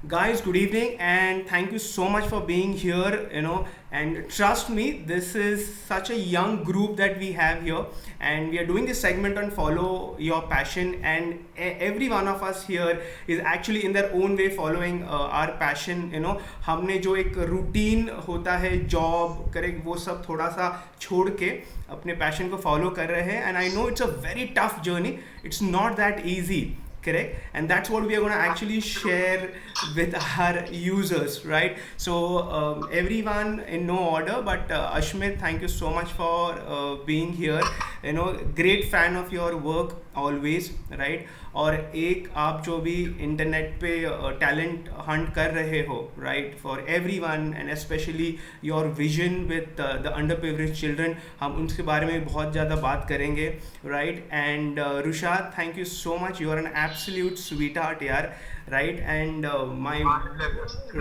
Guys, good evening, and thank you so much for being here. And trust me, this is such a young group that we have here, and we are doing this segment on follow your passion. And every one of us here is actually in their own way following our passion. हमने जो एक routine होता है job correct वो सब थोड़ा सा छोड़ के अपने पैशन को फॉलो कर रहे हैं and I know it's a very tough journey it's not that easy, correct, and that's what we are going to actually share with our users, right? So everyone in no order, but Ashmit, thank you so much for being here. Great fan of your work always, right? और एक आप जो भी internet पे talent Hunt कर रहे हो, right, for everyone and specially your vision with the under privilege children, हम उनके बारे में बहुत ज़्यादा बात करेंगे, right? And Rushad, thank you so much, you are an absolute sweetheart यार, right? And my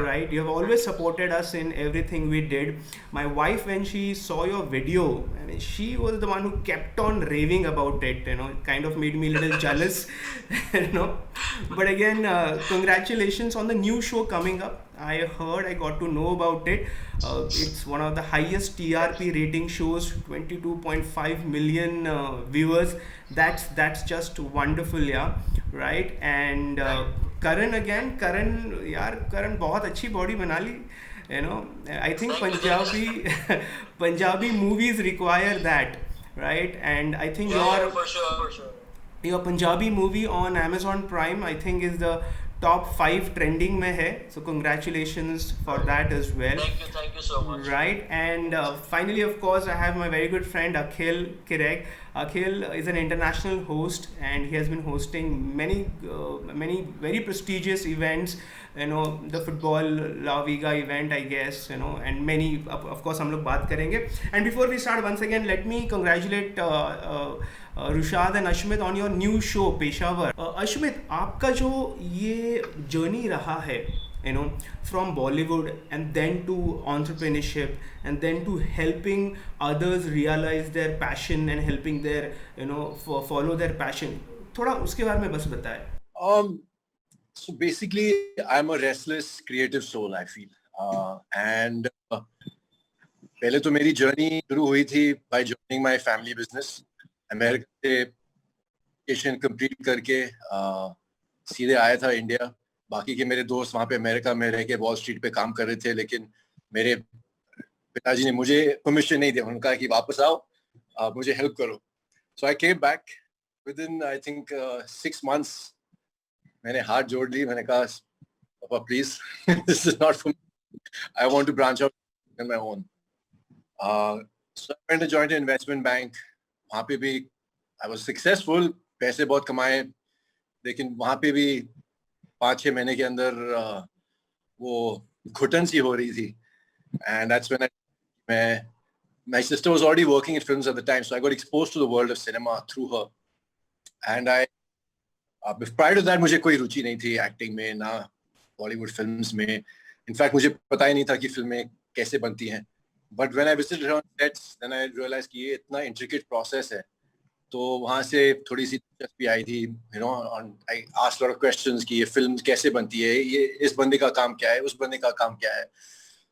right, you have always supported us in everything we did. My wife, when she saw your video, I mean, she was the one who kept on raving about it. It kind of made me a little jealous. you know but again, congratulations on the new show coming up. I heard, I got to know about it. It's one of the highest TRP rating shows, 22.5 million viewers. That's just wonderful, yeah, right? And Karan, again, Karan, यार Karan बहुत अच्छी body बना ली. I think Punjabi Punjabi movies require that, right? And I think your your Punjabi movie on Amazon Prime, I think, is the top 5 trending mein hai. So congratulations for that as well. Thank you so much. Right, and finally, of course, I have my very good friend Akhil Kirek. Akhil is an international host, and he has been hosting many very prestigious events. The football La Liga event, I guess. And many, of course, हम लोग बात करेंगे. And before we start, once again, let me congratulate Rushad and Ashmit on your new show Peshawar. Ashmit, आपका जो ये journey रहा है, from Bollywood and then to entrepreneurship and then to helping others realize their passion and helping their follow their passion, थोड़ा उसके बारे में बस बताएं. So basically, I'm a restless creative soul, I feel. And पहले तो मेरी जर्नी शुरू हुई थी by joining my family business. America से एजुकेशन कंप्लीट करके सीधे आया था इंडिया. बाकी के मेरे दोस्त वहाँ पे अमेरिका में रह के वॉल स्ट्रीट पे काम कर रहे थे, लेकिन मेरे पिताजी ने मुझे परमिशन नहीं दिया. उन्होंने कहा कि वापस आओ, मुझे हेल्प करो. So I came back within I think 6 months. मैंने हाथ जोड़ ली, मैंने कहा पापा please this is not for me, I want to branch out on my own. So I went to join an investment bank. वहाँ पे भी आई वाज सक्सेसफुल, पैसे बहुत कमाए, लेकिन वहाँ पे भी 5-6 महीने के अंदर वो घुटन सी हो रही थी. And that's when my sister was already working in films at the time, so I got exposed to the world of cinema through her. And prior to that मुझे कोई रुचि नहीं थी एक्टिंग में, ना बॉलीवुड फिल्म्स में. इनफैक्ट मुझे पता ही नहीं था कि फिल्में कैसे बनती हैं. But when I visited her on sets, then I realized कि ये इतना इंट्रिकेट प्रोसेस है. तो वहाँ से थोड़ी सी दिलचस्पी आई थी. I asked lot of questions कि ये फिल्म कैसे बनती है, ये इस बंदे का काम क्या है, उस बंदे का काम क्या है.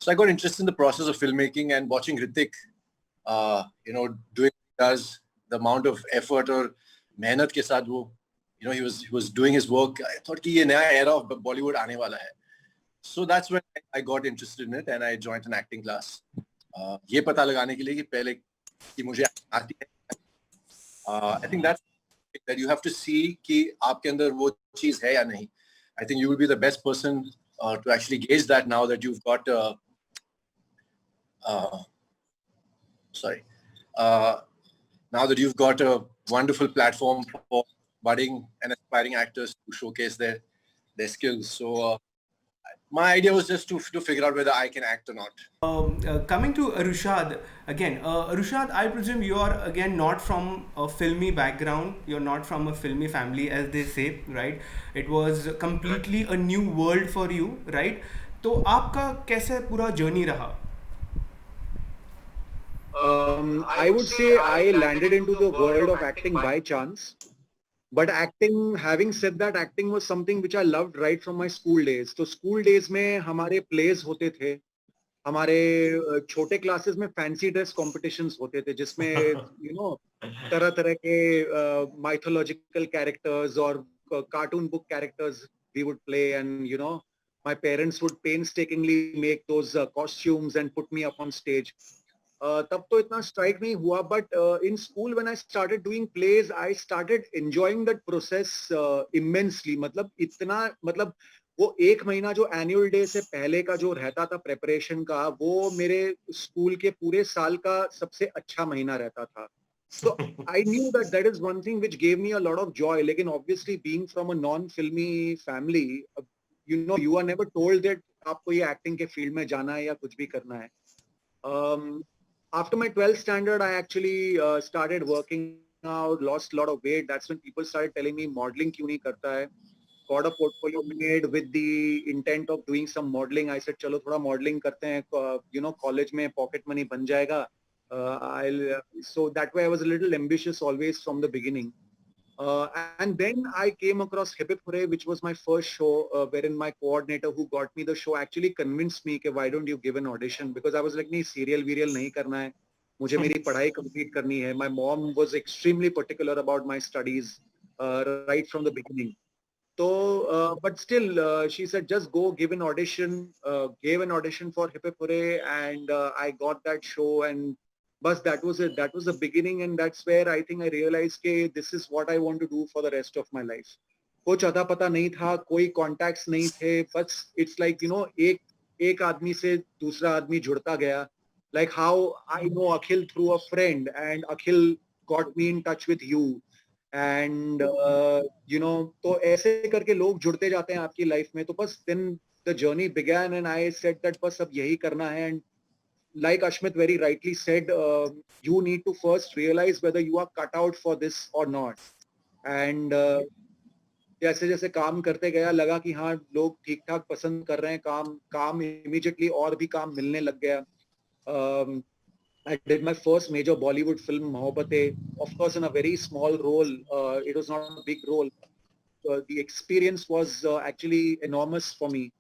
So I got interested in the process of filmmaking, and watching Hrithik doing does the amount of effort और मेहनत के साथ वो he was doing his work. I thought कि ये नया era of Bollywood आने वाला है. So that's when I got interested in it and I joined an acting class. ये पता लगाने के लिए कि पहले कि मुझे आती है. I think that you have to see कि आपके अंदर वो चीज है या नहीं. I think you will be the best person to actually gauge that now that you've got now that you've got a wonderful platform for budding and aspiring actors to showcase their skills. So my idea was just to figure out whether I can act or not. Coming to Rushad again, Rushad, I presume you are again not from a filmy background. You're not from a filmy family, as they say, right? It was completely a new world for you, right? तो आपका कैसे पूरा journey रहा? I would say I landed into the world of acting by chance. But acting, having said that, acting was something which I loved right from my school days. तो school days में हमारे plays होते थे, हमारे छोटे classes में fancy dress competitions होते थे, जिसमें you know तरह तरह के mythological characters और cartoon book characters we would play, and you know my parents would painstakingly make those costumes and put me up on stage. तब तो इतना स्ट्राइक नहीं हुआ, but in school when I started doing plays I started enjoying that process immensely. मतलब इतना, मतलब वो एक महीना जो एनुअल डे से पहले का जो रहता था प्रेपरेशन का, वो मेरे स्कूल के पूरे साल का सबसे अच्छा महीना रहता था. So I knew that that is one thing which gave me a lot of joy. लेकिन obviously being from a non-filmy family, you know, you are never told that आपको ये एक्टिंग के फील्ड में जाना है या कुछ भी करना है. After my 12th standard, I actually started working out, lost a lot of weight. That's when people started telling me modeling क्यों नहीं करता है. Got a portfolio made with the intent of doing some modeling. I said चलो थोड़ा modeling करते हैं, you know, college में pocket money बन जाएगा. So that way I was a little ambitious always from the beginning. And then I came across Hip Hip Hooray, which was my first show, wherein my coordinator who got me the show actually convinced me कि why don't you give an audition, because I was like नहीं serial वीरियल नहीं करना है, मुझे मेरी पढ़ाई complete करनी है. My mom was extremely particular about my studies right from the beginning. So, but still, she said just go give an audition. Gave an audition for Hip Hip Hooray, and I got that show, and but that was it. That was the beginning, and that's where I think I realized that this is what I want to do for the rest of my life. कुछ अता पता नहीं था, कोई contacts नहीं थे, बस it's like, you know, एक आदमी से दूसरा आदमी जुड़ता गया. Like how I know Akhil through a friend, and Akhil got me in touch with you. And you know, तो ऐसे करके लोग जुड़ते जाते हैं आपकी लाइफ में. तो बस then the journey began, and I said that बस अब यही करना है. And like Ashmit very rightly said, you need to first realize whether you are cut out for this or not. And जैसे जैसे काम करते गया, लगा कि हाँ लोग ठीक ठाक पसंद कर रहे हैं काम, काम immediately और भी काम मिलने लग गया. I did my first major Bollywood film, Mohabbatein, of course in a very small role. It was not a big role. The experience was actually enormous for me.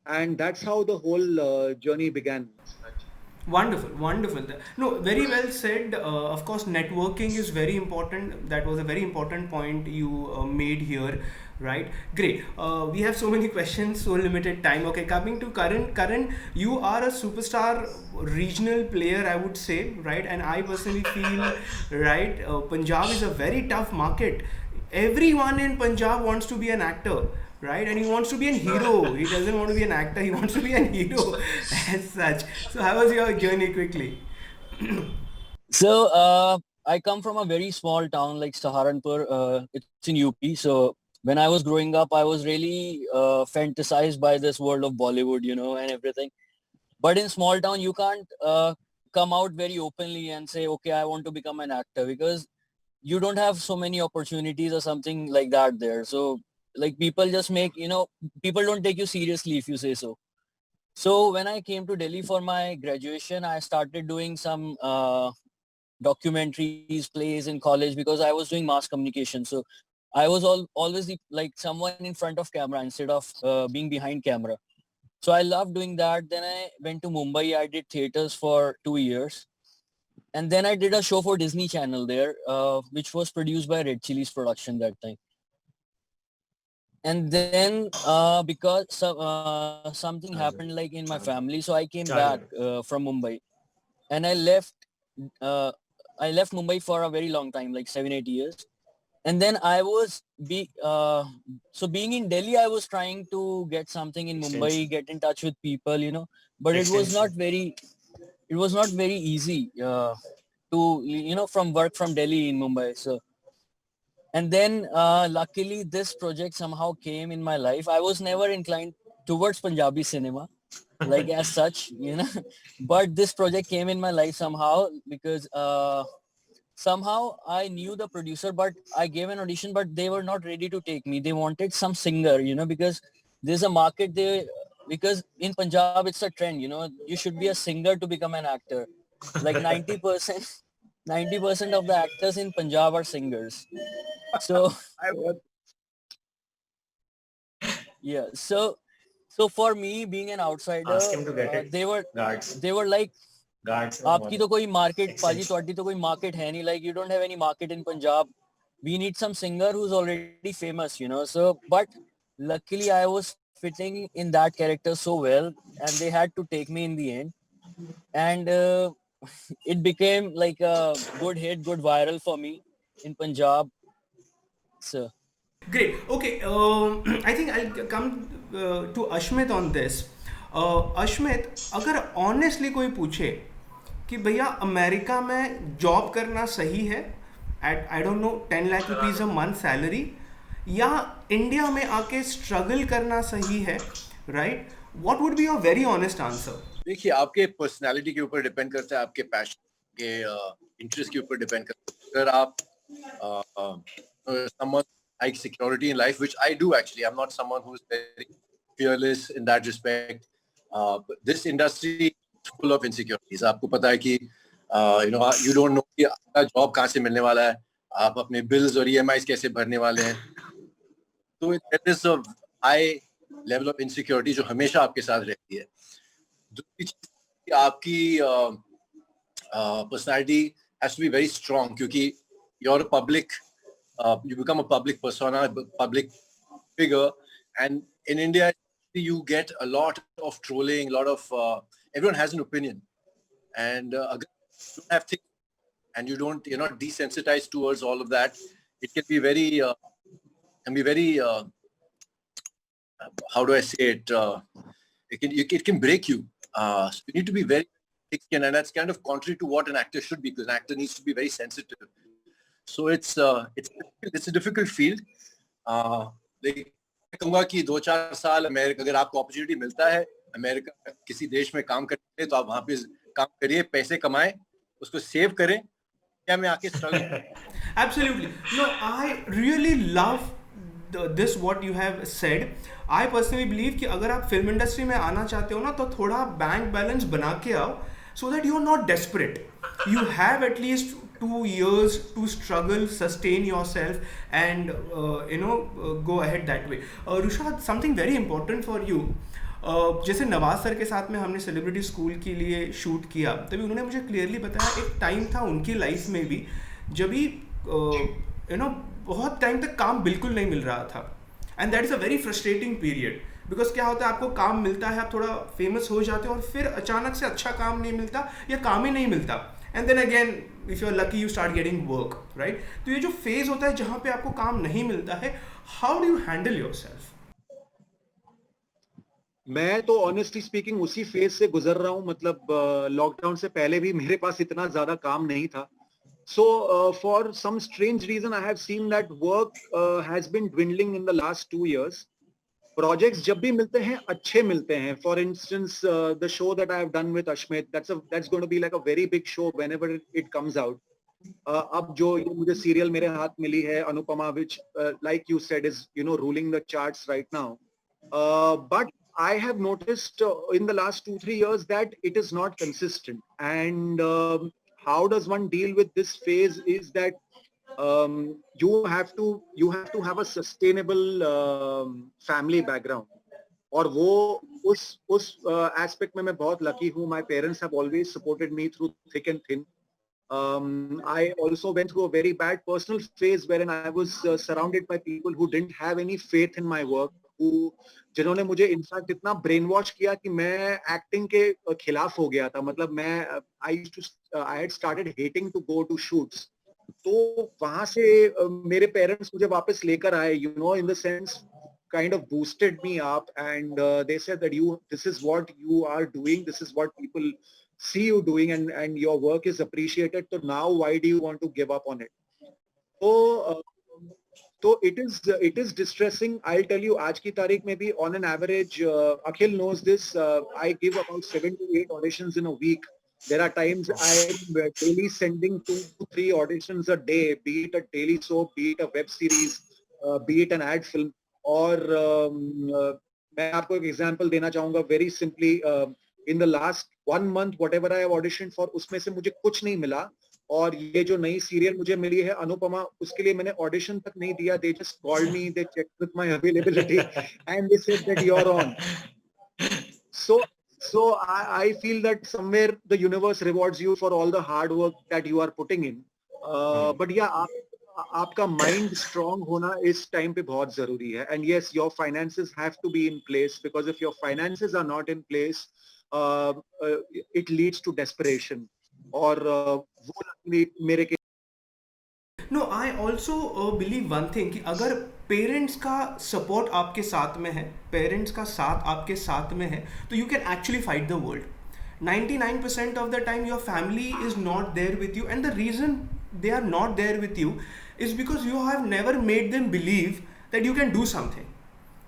And that's how the whole journey began. Wonderful, wonderful. No, very well said. Of course, networking is very important. That was a very important point you made here, right? Great. We have so many questions, so limited time. Okay, coming to Karan. Karan, you are a superstar regional player, I would say, right? And I personally feel, right, Punjab is a very tough market. Everyone in Punjab wants to be an actor, right? And he wants to be a hero. He doesn't want to be an actor. He wants to be a hero as such. So how was your journey quickly? So I come from a very small town like Saharanpur. It's in UP. So when I was growing up, I was really fantasized by this world of Bollywood, you know, and everything. But in small town, you can't come out very openly and say, okay, I want to become an actor, because you don't have so many opportunities or something like that there. So like people just make, you know, people don't take you seriously if you say so. So when I came to Delhi for my graduation, I started doing some documentaries, plays in college, because I was doing mass communication. So I was always like someone in front of camera instead of being behind camera. So I loved doing that. Then I went to Mumbai. I did theaters for 2 years. And then I did a show for Disney Channel there, which was produced by Red Chillies production that time. And then because something happened like in my family, so I came back from Mumbai, and I left Mumbai for a very long time, like 7-8 years. And then I was so being in Delhi, I was trying to get something in Mumbai, get in touch with people, you know, but it was not very easy to, you know, work from Delhi in Mumbai. So, and then luckily this project somehow came in my life. I was never inclined towards Punjabi cinema, like as such, you know, but this project came in my life somehow, because somehow I knew the producer, but I gave an audition, but they were not ready to take me. They wanted some singer, you know, because there's a market there, because in Punjab, it's a trend, you know, you should be a singer to become an actor. Like 90%, 90% of the actors in Punjab are singers. So I was yeah, so for me being an outsider, Ask him to get it. they were Guards. they were like Guards. आपकी तो कोई market पाजी Extension. ਤੁਹਾਡੀ तो कोई market है नहीं, like you don't have any market in Punjab, we need some singer who's already famous, you know. So but luckily I was fitting in that character so well and they had to take me in the end, and it became like a good hit, good viral for me in Punjab. So Great. Okay. I think I'll come to Ashmit on this. Ashmit, अगर honestly कोई पूछे कि भैया America में job करना सही है at I don't know 10 lakh rupees a month salary, या इंडिया में आके स्ट्रगल करना सही है, right? What would be your very honest answer? देखिए, आपके पर्सनालिटी के ऊपर डिपेंड करता है, आपके पैशन के इंटरेस्ट के ऊपर डिपेंड करता है. अगर आप someone like security in life, which I do actually, I'm not someone who's very fearless in that respect. But this industry is full of insecurities. आपको पता है कि you don't know कि आपका जॉब कहाँ से मिलने वाला है, आप अपने बिल्स और EMIs कैसे भरने वाले हैं. तो there is a high level of insecurity जो हमेशा आपके साथ रहती है. दूसरी चीज आपकी personality has to be very strong, क्योंकि you're a public, you become a public persona, public figure, and in India you get a lot of trolling, a lot of everyone has an opinion, and agar you don't have things and you're not desensitized towards all of that, it can be very how do I say it, it can break you. So you need to be very thick skin, and that's kind of contrary to what an actor should be, because an actor needs to be very sensitive. So it's a difficult field. मैं कहूँगा कि 2-4 साल America, अगर आपको opportunity मिलता है America किसी देश में काम करने, तो आप वहाँ पे काम करिए, पैसे कमाएं, उसको सेव करें, क्या मैं आके struggle. Absolutely. No, I really love this what you have said. I personally believe कि अगर आप फिल्म इंडस्ट्री में आना चाहते हो ना, तो थोड़ा बैंक बैलेंस बना के आओ, so that you are not desperate. You have at least 2 years to struggle, sustain yourself, and go ahead that way. Rushad, something very important for you. जैसे नवाज सर के साथ में हमने सेलिब्रिटी स्कूल के लिए शूट किया, तभी उन्होंने मुझे क्लियरली बताया एक टाइम था उनकी लाइफ में भी जब भी बहुत टाइम तक काम बिल्कुल नहीं मिल रहा था, and that is a very frustrating period. Because क्या होता है, आपको काम मिलता है, आप थोड़ा फेमस हो जाते हो, और फिर अचानक से अच्छा काम नहीं मिलता या काम ही नहीं मिलता, and then again if you are lucky you start getting work, right? तो ये जो फेज होता है जहाँ पे आपको काम नहीं मिलता है, how do you handle yourself? मैं तो ऑनेस्टली स्पीकिंग उसी फेज से गुजर रहा हूँ. मतलब लॉकडाउन से पहले भी मेरे पास इतना ज्यादा काम नहीं था. So for some strange reason, I have seen that work has been dwindling in the last 2 years. Projects जब भी मिलते हैं अच्छे मिलते हैं. For instance, the show that I have done with Ashmit, that's going to be like a very big show whenever it comes out. अब जो ये मुझे सीरियल मेरे हाथ मिली है Anupama, which like you said is ruling the charts right now. But I have noticed in the last 2-3 years that it is not consistent, and how does one deal with this phase is that you have to have a sustainable family background. और वो उस aspect में मैं बहुत lucky हूँ. My parents have always supported me through thick and thin. I also went through a very bad personal phase wherein I was surrounded by people who didn't have any faith in my work, जिन्होंने मुझे in fact इतना brain wash किया कि मैं acting के खिलाफ हो गया था. मतलब मैं I had started hating to go to shoots. तो वहां से मेरे पेरेंट्स मुझे वापस लेकर आए, in the sense kind of boosted me up, and they said that this is what you are doing, this is what people see you doing, and your work is appreciated, so now why do you want to give up on it? So it is distressing. I'll tell you, आज की तारीख में भी on an average, Akhil knows this, I give about 7 to 8 auditions in a week. There are times I'm daily sending 2 to 3 auditions a day, be it a daily soap, be it a web series, be it an ad film. और मैं आपको एक example देना चाहूंगा very simply. In the last 1 month whatever I have auditioned for, उसमें से मुझे कुछ नहीं मिला, और ये जो नई सीरियल मुझे मिली है अनुपमा, उसके लिए मैंने ऑडिशन तक नहीं दिया. They just called me, they checked with my availability and they said that you're on. So I feel that somewhere the universe rewards you for all the hard work that you are putting in. But yeah, आपका mind strong होना इस time पे बहुत जरूरी है. And yes, your finances have to be in place, because if your finances are not in place, it leads to desperation. और वो मेरे no I also believe one thing कि अगर पेरेंट्स का सपोर्ट आपके साथ में है, पेरेंट्स का साथ आपके साथ में है, तो you can actually fight the world. 99% of the time your family is not there with you, and the reason they are not there with you is because you have never made them believe that you can do something.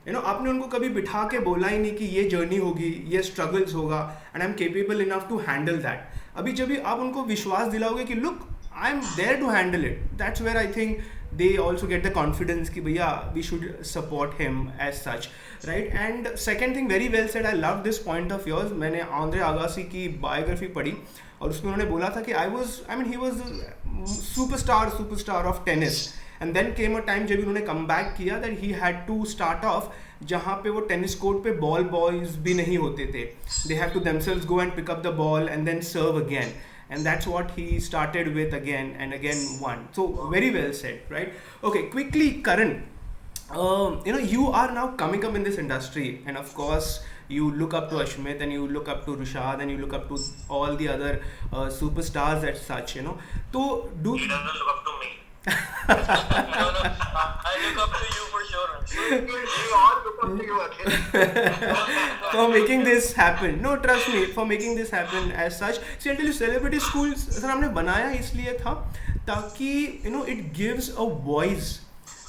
आपने उनको कभी बिठा के बोला ही नहीं कि ये journey होगी, ये स्ट्रगल्स होगा, and I am capable enough to handle that. अभी जब भी आप उनको विश्वास दिलाओगे कि look I am there to handle it, that's where I think they also get the confidence कि भैया we should support him as such, right? And second thing, very well said, I love this point of yours. मैंने Andre आगासी की biography पढ़ी और उसमें उन्होंने बोला था कि he was the superstar of tennis, and then came a time जब उन्होंने come back किया that he had to start off जहाँ पे वो टेनिस कोर्ट पे बॉल बॉयज भी नहीं होते थे. They have to themselves go and pick up the ball and then serve again. And that's what he started with again and again won. So very well said, right? Okay, quickly, Karan, you are now coming up in this industry, and of course you look up to Ashmit, and you look up to Rushad, and you look up to all the other superstars as such, He doesn't look up to me. No, I look up to you for sure. We all look up to you, Akhil. for making this happen. No, trust me, for making this happen as such. See, I tell you, celebrity schools sir हमने बनाया इसलिए था ताकि it gives a voice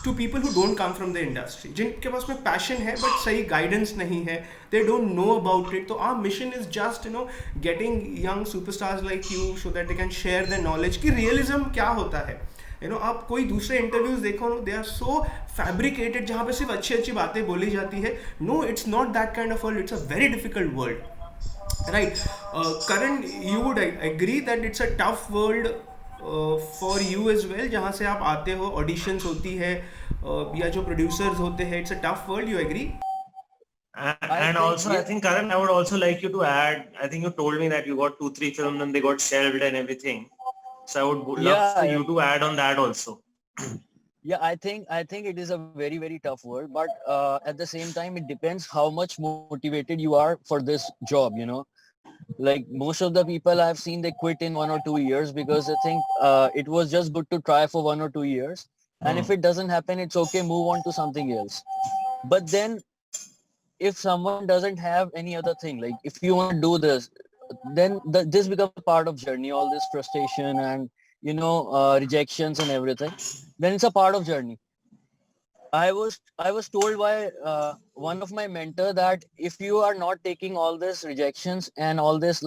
to people who don't come from the industry, जिनके पास में passion है but सही guidance नहीं है, they don't know about it. So our mission is just getting young superstars like you so that they can share their knowledge कि realism क्या होता है. आप कोई दूसरे इंटरव्यूज देखो, दे आर सो फैब्रिकेटेड जहाँ पे सिर्फ अच्छी अच्छी बातें बोली जाती है. No, it's not that kind of world, it's a very difficult world, right? Karan, you would agree that it's a tough world for you as well, जहाँ से आप आते हो, ऑडिशंस होती है या जो प्रोड्यूसर्स होते हैं, it's a tough world. You agree? And also, I think, Karan, I would also like you to add, I think you told me that you got 2-3 films and they got shelved and everything. So I would love for you to add on that also. Yeah, I think it is a very, very tough world, but at the same time, it depends how much motivated you are for this job, Like most of the people I've seen, they quit in 1 or 2 years because they think it was just good to try for 1 or 2 years. And if it doesn't happen, it's okay, move on to something else. But then if someone doesn't have any other thing, like if you want to do this, then this becomes a part of journey, all this frustration and rejections and everything, then it's a part of journey. I was told by one of my mentor that if you are not taking all this rejections and all this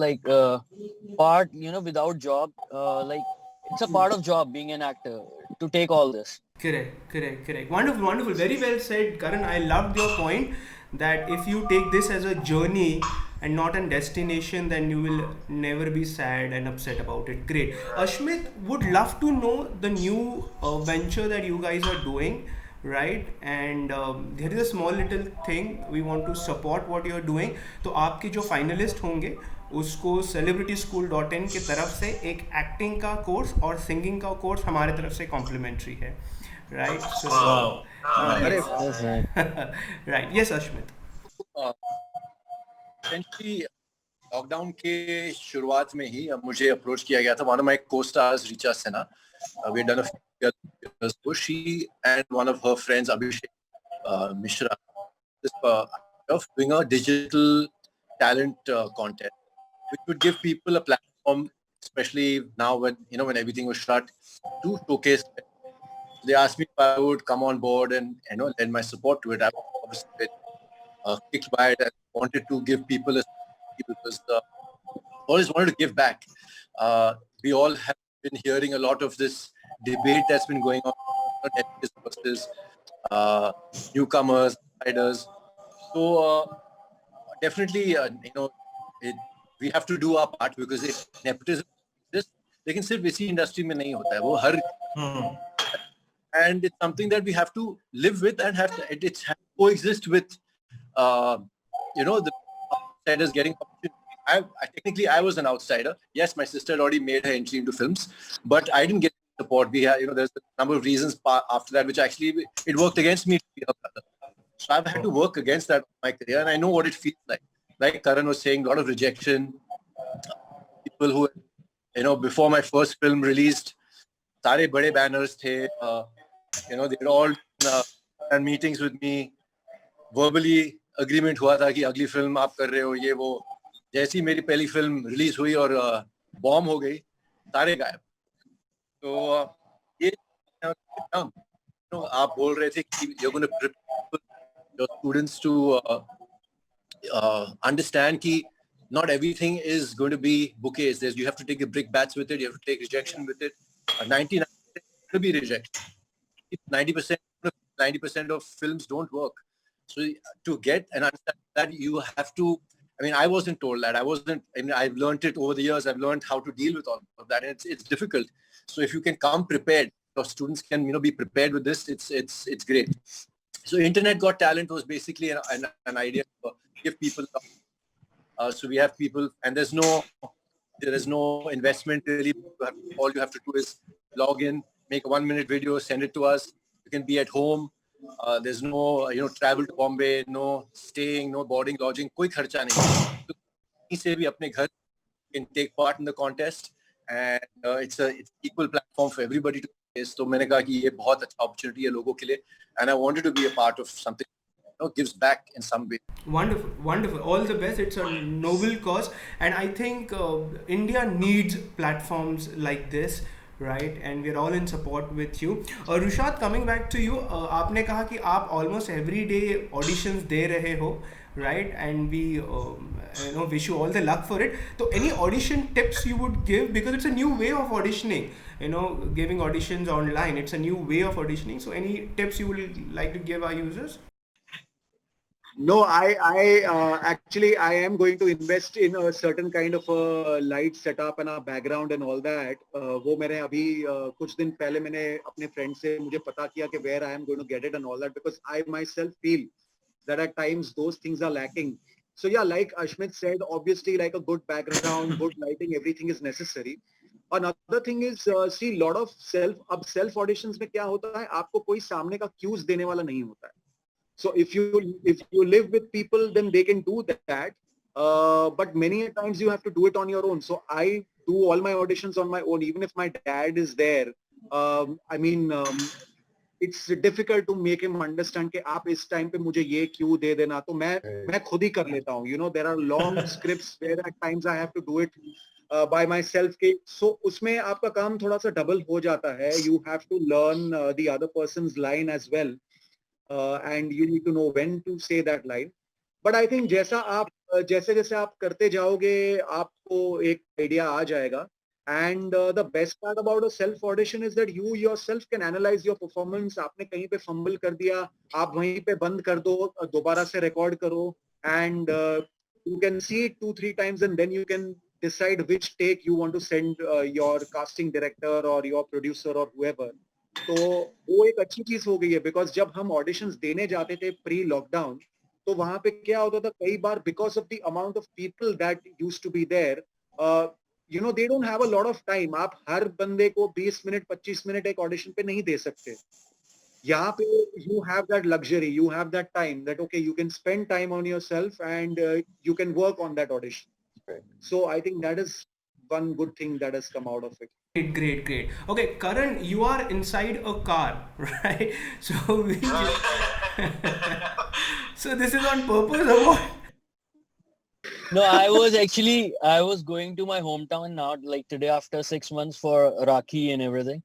part without job, like it's a part of job being an actor to take all this. Correct. Wonderful. Very well said, Karan. I loved your point that if you take this as a journey and not a destination, then you will never be sad and upset about it. Great. Ashmit, would love to know the new venture that you guys are doing, right? And there is a small little thing we want to support what you are doing. तो आपके जो finalist होंगे उसको celebrity-school.in की तरफ से एक acting का कोर्स और सिंगिंग का कोर्स हमारे तरफ से कॉम्प्लीमेंट्री है, right? So right. Yes, Ashmit. Lockdown के शुरुआत में ही मुझे अप्रोच किया गया था. One of my co-stars Richa Sinha, we done a so she and one of her friends Abhishek Mishra of doing a digital talent contest which would give people a platform, especially now when when everything was shut, to showcase. They asked me if I would come on board and lend my support to it. I was obviously kicked by it and wanted to give people a because always wanted to give back. We all have been hearing a lot of this debate that's been going on versus newcomers, outsiders. So definitely, we have to do our part because if nepotism exists, लेकिन सिर्फ इसी industry में नहीं होता है, वो हर and it's something that we have to live with and have to it's have to coexist with the outsiders getting opportunity. Technically I was an outsider. Yes, my sister had already made her entry into films, but I didn't get support. We had, there's a number of reasons after that which actually it worked against me to be her brother. So I've had to work against that in my career, and I know what it feels like. Like Karan was saying, a lot of rejection. People who, before my first film released, सारे बड़े banners थे. They'd all done meetings with me. Verbally agreement हुआ था कि अगली film आप कर रहे हो ये वो. जैसी मेरी पहली फिल्म रिलीज हुई और बॉम्ब हो गई, सारे गायब. तो ये आप बोल रहे थे कि you're going to prepare your students to understand कि not everything is going to be bouquets. You have to take the brick bats with it. You have to take rejection with it. 99% will be rejection. 90% of films don't work. So to get and understand that, you have to. I wasn't told that. I've learned it over the years. I've learned how to deal with all of that, and it's difficult. So if you can come prepared, your students can be prepared with this. It's great. So Internet Got Talent was basically an idea to give people. So we have people, and there is no investment really. All you have to do is log in, make a 1-minute video, send it to us. You can be at home. There's no travel to Bombay, no staying, no boarding, lodging, कोई खर्चा नहीं. तो कहीं से भी अपने घर can take part in the contest, and it's equal platform for everybody to face. तो मैंने कहा कि ये बहुत अच्छा opportunity है लोगों के लिए, and I wanted to be a part of something gives back in some way. Wonderful. All the best. It's a noble cause, and I think India needs platforms like this, right? And we're all in support with you. Rushad, coming back to you, आपने कहा कि आप almost every day auditions दे रहे हो, right? And we wish you all the luck for it. So any audition tips you would give, because it's a new way of auditioning, giving auditions online, it's a new way of auditioning. So any tips you would like to give our users? No, I actually I am going to invest in a certain kind of a light setup and a background and all that. वो मैंने अभी कुछ दिन पहले मैंने अपने friend से मुझे पता किया कि where I am going to get it and all that, because I myself feel that at times those things are lacking. So yeah, like Ashmit said, obviously like a good background, good lighting, everything is necessary. Another thing is, see, lot of self auditions में क्या होता है, आपको कोई सामने का cues देने वाला नहीं होता है. So if you live with people, then they can do that. But many times you have to do it on your own. So I do all my auditions on my own, even if my dad is there. It's difficult to make him understand कि आप इस time पे मुझे ये क्यों दे देना, तो मैं खुद ही कर लेता हूँ. There are long scripts where at times I have to do it by myself. So उसमें आपका काम थोड़ा सा double हो जाता है. You have to learn the other person's line as well. And you need to know when to say that line. But I think जैसे जैसे आप करते जाओगे आपको एक idea आ जाएगा. And the best part about a self audition is that you yourself can analyze your performance. आपने कहीं पे fumble कर दिया, आप वहीं पे बंद कर दो, दोबारा से record करो, and you can see it 2-3 times, and then you can decide which take you want to send your casting director or your producer or whoever. तो वो एक अच्छी चीज हो गई है, बिकॉज जब हम ऑडिशंस देने जाते थे प्री लॉकडाउन, तो वहां पे क्या होता था कई बार, because of the amount of people that used to be there, they don't have a lot of time. आप हर बंदे को 20 मिनट 25 मिनट एक ऑडिशन पे नहीं दे सकते. यहाँ पे you have that luxury, you have that time, that okay you can spend time on yourself and you can work on that audition. So I think that is one good thing that has come out of it. Great. Okay, Karan, you are inside a car, right? So so this is on purpose or what? No, I was going to my hometown now, like today after 6 months for Rakhi and everything.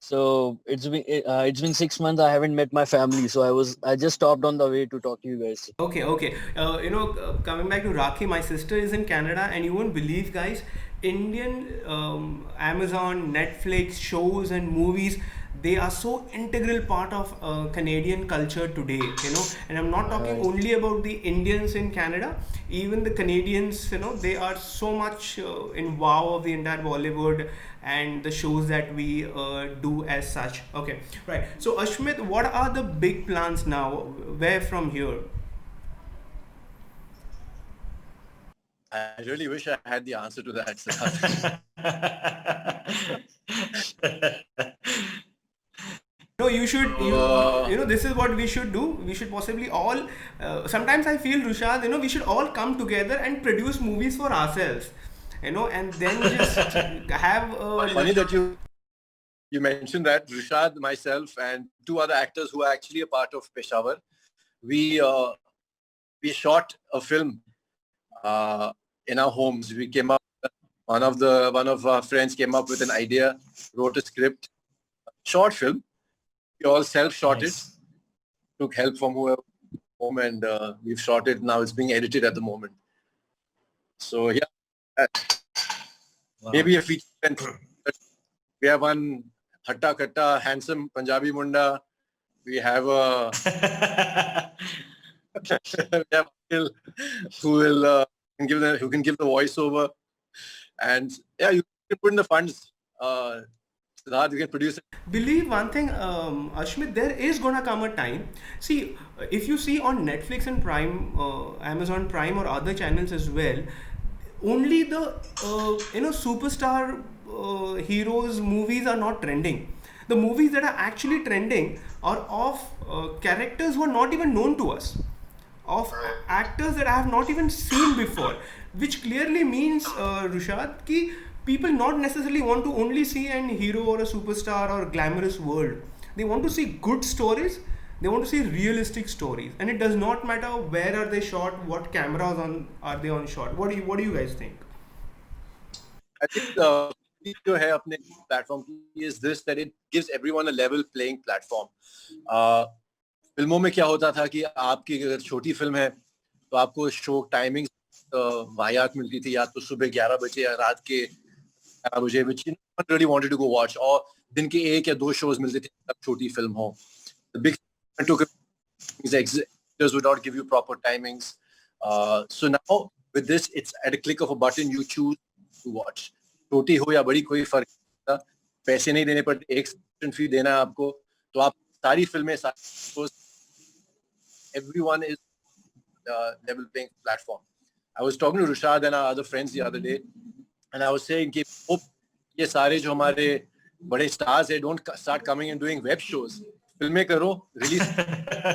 So it's been 6 months I haven't met my family, so I just stopped on the way to talk to you guys. Okay. Coming back to Rakhi, my sister is in Canada, and you won't believe, guys, Indian Amazon, Netflix shows and movies, they are so integral part of Canadian culture today, you know. And I'm not talking only about the Indians in Canada, even the Canadians, you know, they are so much in wow of the entire Bollywood and the shows that we do as such. Okay, right. So Ashmit, what are the big plans now? Where from here? I really wish I had the answer to that, Siddharth. No, you should, you know, this is what we should do. We should possibly all, sometimes I feel, Rushad, you know, we should all come together and produce movies for ourselves, you know, and then just have Funny that you mentioned that. Rushad, myself, and two other actors who are actually a part of Peshawar, we shot a film in our homes. We came up, one of our friends came up with an idea, wrote a script, short film. We all self-shot it, took help from whoever home, and we've shot it. Now it's being edited at the moment. So yeah, maybe a feature length. We have one hatta katta, handsome Punjabi munda. We have a we have Akhil who can give the voiceover, and yeah, you can put in the funds. Siddharth, you can produce it. Believe one thing, Ashmit, there is gonna come a time. See, if you see on Netflix and Prime, Amazon Prime or other channels as well, only the you know, superstar heroes movies are not trending. The movies that are actually trending are of characters who are not even known to us, of actors that I have not even seen before, which clearly means, Rushad, ki people not necessarily want to only see an hero or a superstar or glamorous world. They want to see good stories. They want to see realistic stories, and it does not matter where are they shot, what cameras are they on shot. What do you guys think? I think जो है अपने platform की is this, that it gives everyone a level playing platform. फिल्मों में क्या होता था कि आपकी अगर छोटी फिल्म है तो आपको शो टाइमिंग वाहियात मिलती थी, या तो सुबह 11 बजे या रात के 11 बजे, which you really wanted to go watch, और दिन के 1 या 2 shows मिलते थे तब छोटी फिल्म हो. The big took executives would not give you proper timings. So now with this, it's at a click of a button, you choose to watch. छोटी हो या बड़ी कोई फर्क नहीं पड़ता, पैसे नहीं देने पड़ते, एक सब्सक्रिप्शन फी देना है आपको, तो आप सारी फिल्में, everyone is level playing platform. I was talking to Rushad and our other friends the other day, and I was saying कि hope ये सारे जो हमारे बड़े stars हैं don't start coming and doing web shows. फिल्में करो, release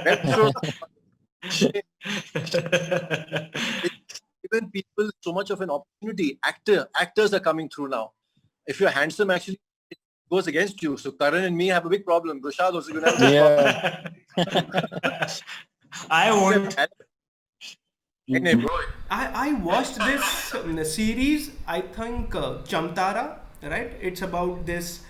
web shows. Given people so much of an opportunity. Actors are coming through now. If you're handsome, actually, it goes against you. So Karan and me have a big problem. Rushad also going to have a problem. I won't. I watched this series, I think Chamtara, right? It's about this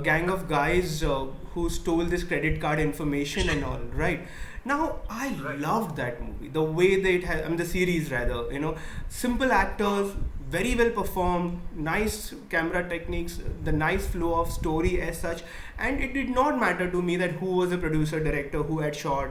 gang of guys who stole this credit card information and all, right? Now, I loved that movie, the way that it had, I mean, the series rather, you know, simple actors, very well performed, nice camera techniques, the nice flow of story as such, and it did not matter to me that who was the producer, director, who had shot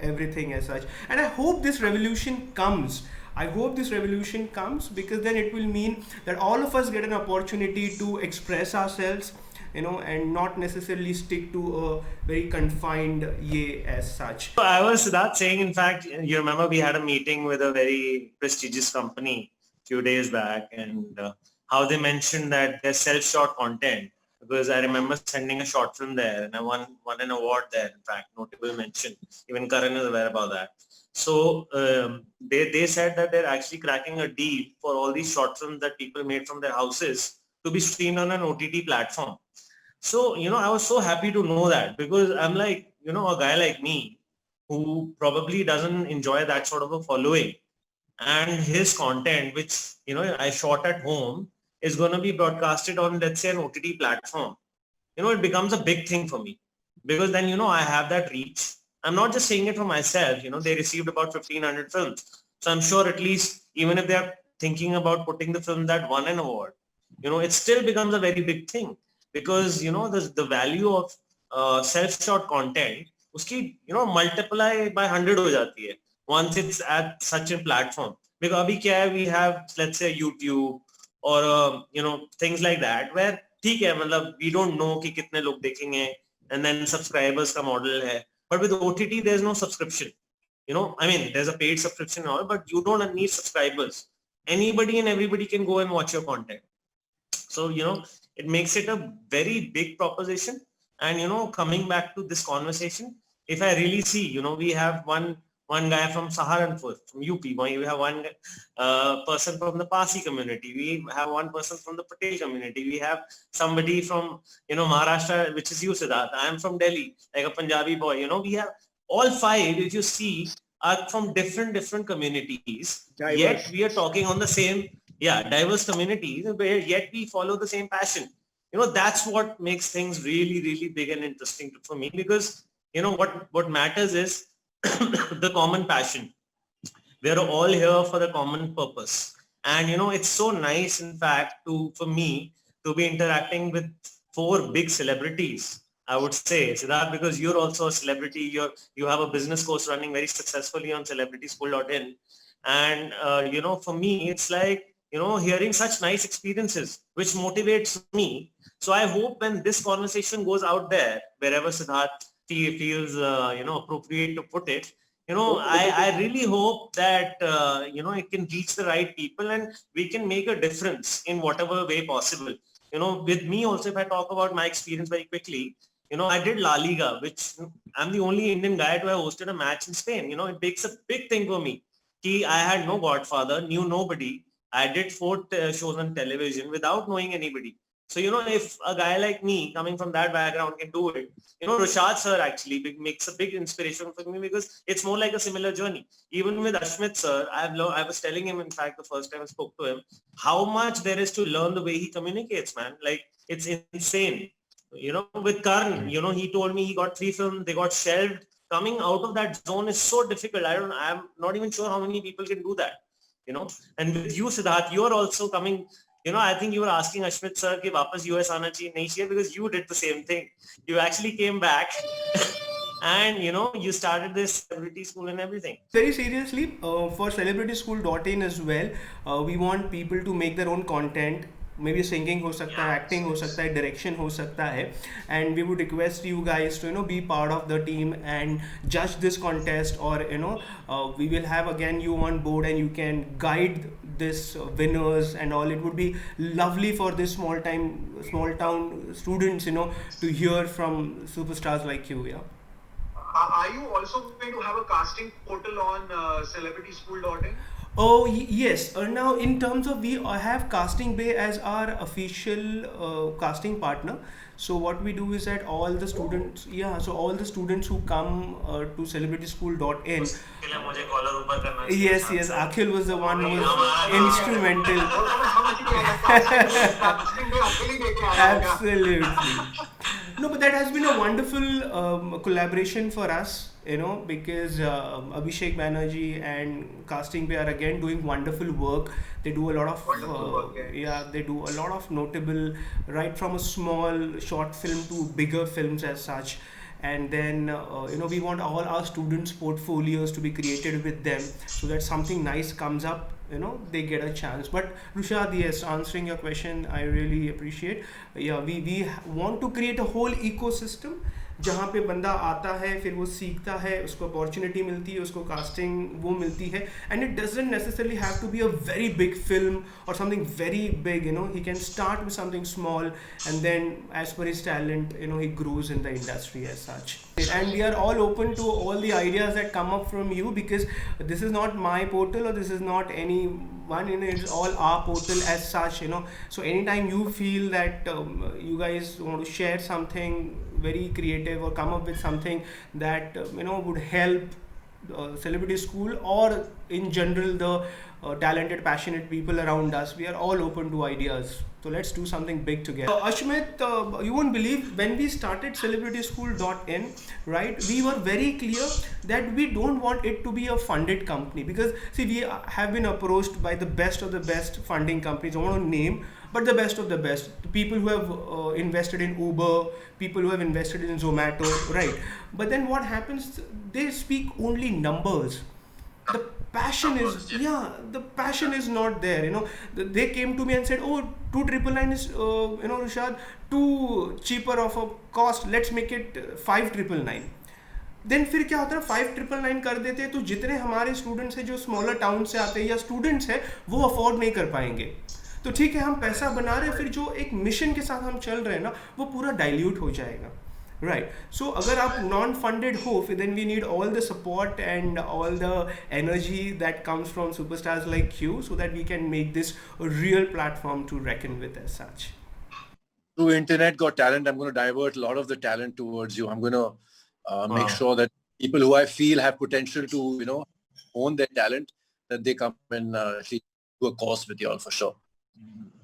everything as such. And I hope this revolution comes. I hope this revolution comes, because then it will mean that all of us get an opportunity to express ourselves, you know, and not necessarily stick to a very confined as such. So I was Siddharth saying, in fact, you remember we had a meeting with a very prestigious company a few days back, and how they mentioned that their self-shot content, because I remember sending a short film there and I won an award there, in fact, notable mention. Even Karan is aware about that. So they said that they're actually cracking a deal for all these short films that people made from their houses to be streamed on an OTT platform. So, you know, I was so happy to know that, because I'm like, you know, a guy like me who probably doesn't enjoy that sort of a following, and his content, which, you know, I shot at home, is going to be broadcasted on, let's say, an OTT platform. You know, it becomes a big thing for me, because then, you know, I have that reach. I'm not just saying it for myself. You know, they received about 1,500 films. So I'm sure at least, even if they're thinking about putting the film that won an award, you know, it still becomes a very big thing. Because, you know, the value of self-shot content, उसकी multiply by 100 हो जाती है once it's at such a platform. Because अभी क्या है, we have let's say YouTube or things like that where ठीक है, मतलब we don't know कि कितने लोग देखेंगे and then subscribers का model है. But with OTT there's no subscription. I mean, there's a paid subscription and all, but you don't need subscribers. Anybody and everybody can go and watch your content. So, it makes it a very big proposition. And, coming back to this conversation, if I really see, we have one guy from Saharanpur, from UP, we have one person from the Parsi community, we have one person from the Patel community, we have somebody from, Maharashtra, which is you, Siddharth. I am from Delhi, like a Punjabi boy, we have all five, if you see, are from different communities, Diverse. Yet we are talking on the same, diverse communities, where yet we follow the same passion. That's what makes things really, really big and interesting for me, because, what matters is the common passion. We're all here for the common purpose. And, it's so nice, in fact, for me to be interacting with 4 big celebrities, I would say, Siddharth, because you're also a celebrity. You have a business course running very successfully on celebrityschool.in. And, for me, it's like, hearing such nice experiences, which motivates me. So I hope when this conversation goes out there, wherever Siddharth feels, appropriate to put it, I really hope that, it can reach the right people and we can make a difference in whatever way possible. With me also, if I talk about my experience very quickly, I did La Liga, which I'm the only Indian guy to have hosted a match in Spain. It makes a big thing for me. I had no godfather, knew nobody. I did 4 shows on television without knowing anybody. So, if a guy like me coming from that background can do it, Rushad sir actually makes a big inspiration for me, because it's more like a similar journey. Even with Ashmit sir, I was telling him, in fact, the first time I spoke to him, how much there is to learn the way he communicates, man. Like, it's insane. With Karn, he told me he got 3 films, they got shelved. Coming out of that zone is so difficult. I'm not even sure how many people can do that. And with you, Siddharth, you are also coming, I think you were asking Ashmit sir ki wapas US aana chahiye, nahi chahiye, because you did the same thing. You actually came back and, you started this celebrity school and everything. Very seriously, for celebrityschool.in as well, we want people to make their own content. Maybe singing हो सकता है, acting हो सकता है, direction हो सकता है, and we would request you guys to be part of the team and judge this contest, or we will have again you on board and you can guide this winners and all. It would be lovely for this small town students to hear from superstars like you. Are you also going to have a casting portal on celebrityschool.in? Oh yes. Now in terms of, we have Casting Bay as our official casting partner. So what we do is that all the students, all the students who come to celebrityschool.in. Yes, Akhil was the one who was instrumental. Absolutely. No, but that has been a wonderful collaboration for us, because Abhishek Banerjee and Casting Bay are again doing wonderful work. They do a lot of they do a lot of notable, right from a small short film to bigger films as such. And then we want all our students' portfolios to be created with them, so that something nice comes up, they get a chance. But Rushad, yes, answering your question, I really appreciate. We want to create a whole ecosystem जहाँ पे बंदा आता है, फिर वो सीखता है, उसको अपॉर्चुनिटी मिलती है, उसको कास्टिंग वो मिलती है, and it doesn't necessarily have to be a very big film और something very big. He can start with something small, and then as per his talent, he grows in the industry as such. And we are all open to all the ideas that come up from you, because this is not my portal, or this is not anyone, it's all our portal as such. So anytime you feel that you guys want to share something very creative or come up with something that would help Celebrity School, or in general the talented, passionate people around us. We are all open to ideas. So let's do something big together. Ashmit, you won't believe when we started CelebritySchool.in, right? We were very clear that we don't want it to be a funded company, because see, we have been approached by the best of the best funding companies. I want to name, but the best of the best, the people who have invested in Uber, people who have invested in Zomato, right? But then what happens? They speak only numbers. The passion is, yeah, the passion is not there. They came to me and said, oh, 2,999 is Rushad, too cheaper of a cost, let's make it 5,999. Then फिर क्या होता है, 5,999 कर देते हैं, तो जितने हमारे स्टूडेंट्स हैं जो स्मॉलर टाउन से आते हैं या स्टूडेंट्स हैं, वो अफोर्ड नहीं कर पाएंगे. तो ठीक है, हम पैसा बना रहे हैं, फिर जो एक मिशन के साथ हम चल रहे हैं ना, वो पूरा डाइल्यूट हो जाएगा. Right. So अगर आप non-funded हो, फिर then we need all the support and all the energy that comes from superstars like you, so that we can make this a real platform to reckon with as such. Through Internet Got Talent, I'm going to divert a lot of the talent towards you. I'm going to make sure that people who I feel have potential to, own their talent, that they come and do a course with you all for sure.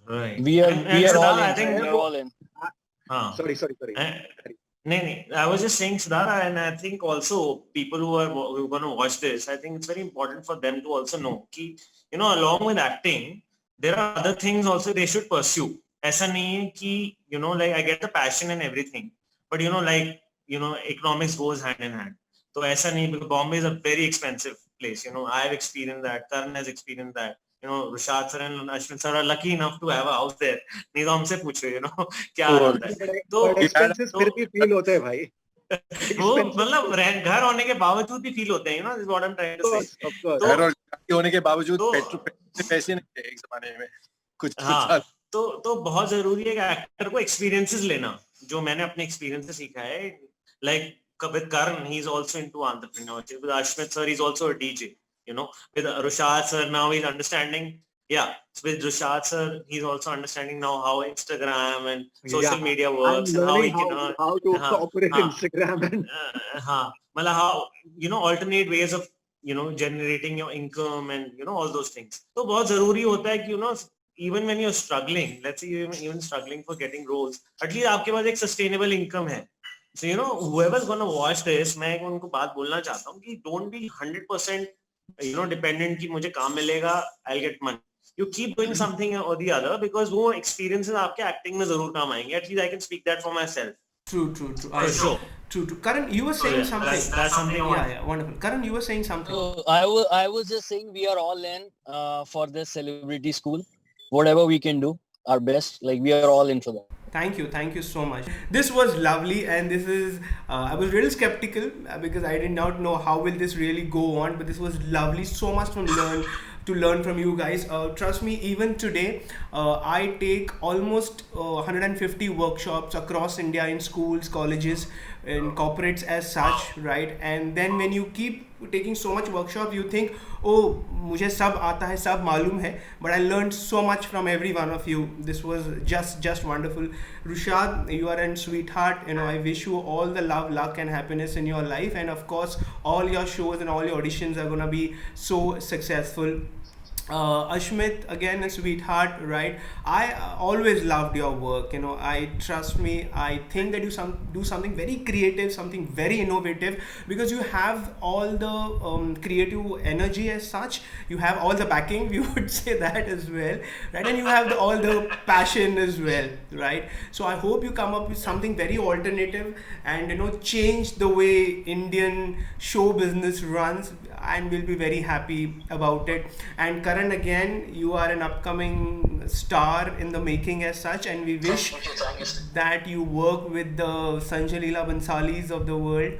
Right. We are all in. I think We are all in. Sorry. No, I was just saying, Siddharth, and I think also people who are going to watch this, I think it's very important for them to also know कि, along with acting, there are other things also they should pursue. ऐसा नहीं है कि, like I get the passion and everything, but economics goes hand in hand. So ऐसा नहीं, because Bombay is a very expensive place. I have experienced that. Karan has experienced that. Rushad sir and Ashwin sir are lucky enough to have a house there. नहीं तो हमसे पूछो, क्या होता है. तो expenses फिर भी feel होते हैं भाई. वो मतलब घर होने के बावजूद भी फील होते हैं, this is what I'm trying to say. Of course. घर और गाड़ी होने के बावजूद पेट्रोल पैसे नहीं थे एक जमाने में कुछ हाँ, तो बहुत जरूरी है कि एक्टर को एक्सपीरियंसेस लेना, जो मैंने अपने एक्सपीरियंस से सीखा है. Like with Karan, he's also into entrepreneurship. With Ashmit sir, he's also a DJ. With Rushad sir, now he's understanding. Yeah, so with Rushad sir, he's also understanding now how Instagram and social media works, and how he can how to operate Instagram and how alternate ways of generating your income and all those things. So बहुत जरूरी होता है कि even when you're struggling, let's say you're even struggling for getting roles, at least आपके पास एक sustainable income है. So whoever's gonna watch this, मैं उनको बात बोलना चाहता हूँ कि don't be 100% dependent कि मुझे काम मिलेगा, I'll get money. You keep doing something or the other, because वो experiences आपके acting में जरूर काम आएंगे. At least I can speak that for myself. True. True. Karan, you were saying something. That's something. Yeah, wonderful. Karan, you were saying something. So I was just saying we are all in for this celebrity school. Whatever we can do, our best. Like we are all in for that. Thank you so much. This was lovely, and this is I was really skeptical because I did not know how will this really go on, but this was lovely. So much to learn from you guys. Trust me, even today I take almost 150 workshops across India in schools, colleges, in corporates as such, right? And then when you keep taking so much workshop, you think, oh, मुझे सब आता है, सब मालूम है. But I learned so much from every one of you. This was just wonderful. Rushad, you are a sweetheart. I wish you all the love, luck and happiness in your life. And of course, all your shows and all your auditions are going to be so successful. Ashmit, again a sweetheart, right? I always loved your work. I trust me. I think that you do something very creative, something very innovative, because you have all the creative energy as such. You have all the backing. We would say that as well, right? And you have all the passion as well, right? So I hope you come up with something very alternative and change the way Indian show business runs, and we'll be very happy about it. And Karan, again, you are an upcoming star in the making as such, and we wish Thank you. that you work with the Sanjay Leela Bansalis of the world.